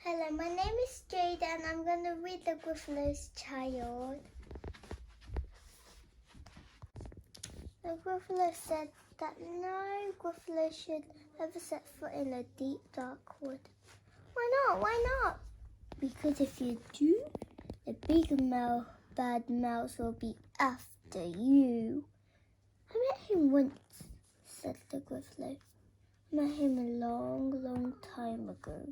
Hello, my name is Jade and I'm going to read the Gruffalo's Child. The Gruffalo said that no Gruffalo should ever set foot in a deep dark wood. Why not? Why not? Because if you do, the big bad mouse will be after you. I met him once, said the Gruffalo. I met him a long time ago.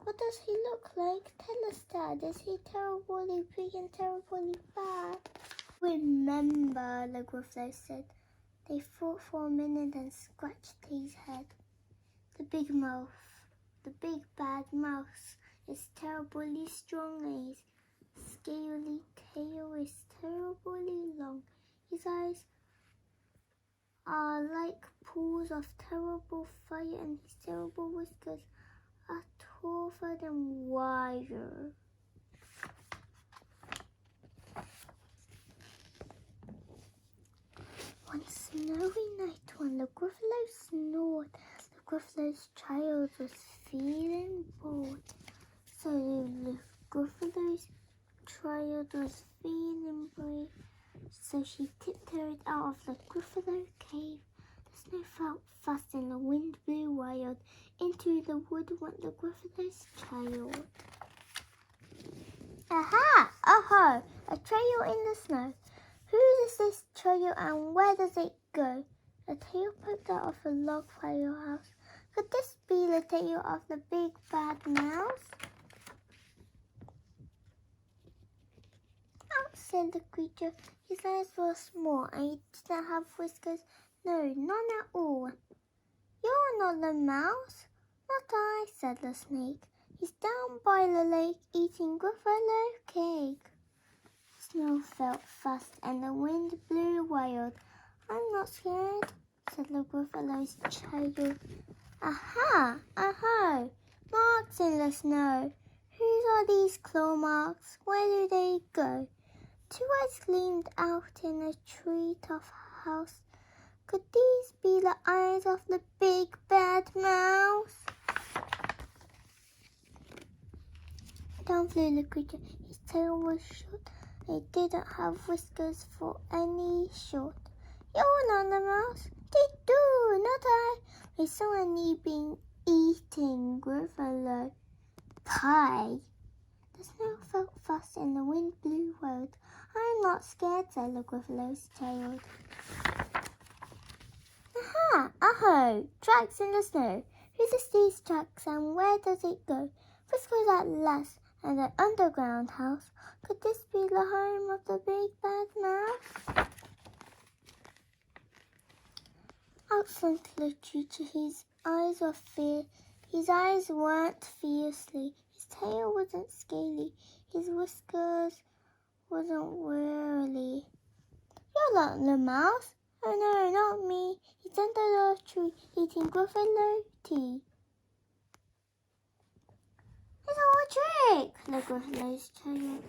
What does he look like? Tell us, Dad. Is he terribly big and terribly bad? Remember, the Gruffalo said. They fought for a minute and scratched his head. The big bad mouse is terribly strong and his scaly tail is terribly long. His eyes are like pools of terrible fire and his terrible whiskers are tougher than wire. One snowy night when the Gruffalo snored, the Gruffalo's child was feeling bored. So the Gruffalo's child was feeling brave. So she tiptoed out of the Gruffalo cave. The snow fell fast and the wind blew wild. Into the wood went the Gruffalo's child. Aha! Aha! A trail in the snow. Who is this trail and where does it go? A tail poked out of a log firehouse. Could this be the tail of the big bad mouse? Out, said the creature. His eyes were small and he didn't have whiskers. No, none at all. You're not the mouse. Not I, said the snake. He's down by the lake eating Gruffalo cake. Snow fell fast and the wind blew wild. I'm not scared, said the Gruffalo's child. Aha! Aha! Marks in the snow. Whose are these claw marks? Where do they go? Two eyes gleamed out in a treetop house. Could these be the eyes of the big bad mouse? Down flew the creature. His tail was short. He didn't have whiskers for any sort. You're not the mouse. Dee-doo, not I. I saw only been eating Gruffalo pie. The snow fell fast and the wind blew wild. I'm not scared, said the Gruffalo's child. Aha! Aho! Tracks in the snow. Who is these tracks and where does it go? Frisco's at last and an underground house. Could this be the home of the big bad mouse? Out slunk the creature. His eyes weren't fiercely. His tail wasn't scaly. His whiskers wasn't wearily. You're not the mouse. Oh no, not me. He's under the tree eating Gruffalo tea. It's all a trick, the Gruffalo's child,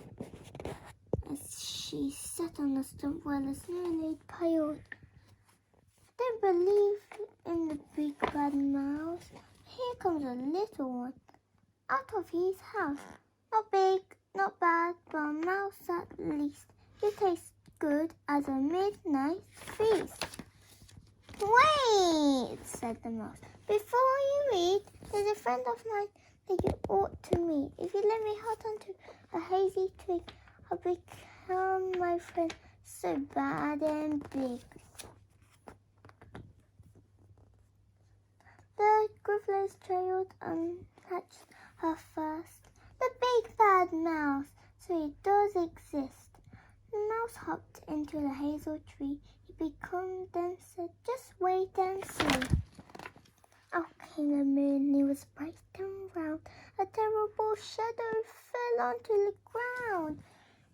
as she sat on the stump where the snow lay piled. Don't believe in the big bad mouse. Here comes a little one out of his house. Not big, not bad, but a mouse at least. He tastes good as a midnight feast. Wait, said the mouse. Before you eat, there's a friend of mine that you ought to meet. If you let me hold onto a hazy twig, I'll become my friend so bad and big. The Gruffalo's child unhatched her first. The big bad mouse, so it does exist. The mouse hopped into the hazel tree. He became denser. Just wait and see. Out came the moon. It was bright and round. A terrible shadow fell onto the ground.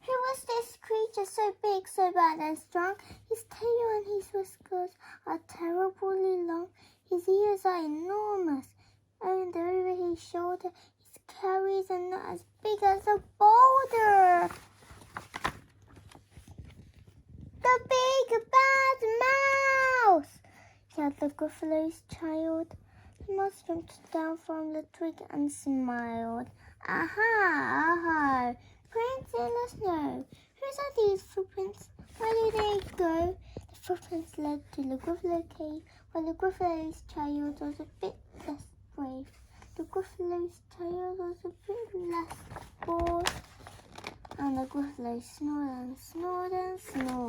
Who was this creature so big, so bad and strong? His tail and his whiskers are terribly long. His ears are enormous, and over his shoulder he carries a nut as big as a boulder. The big bad mouse! Yelled the Gruffalo's child. The mouse jumped down from the twig and smiled. Aha! Aha! Prints in the snow. Whose are these footprints? Where do they go? The footprints led to the Gruffalo cave, where the Gruffalo's child was a bit less brave. The Gruffalo's child was a bit less bored, and the Gruffalo snored and snored and snored.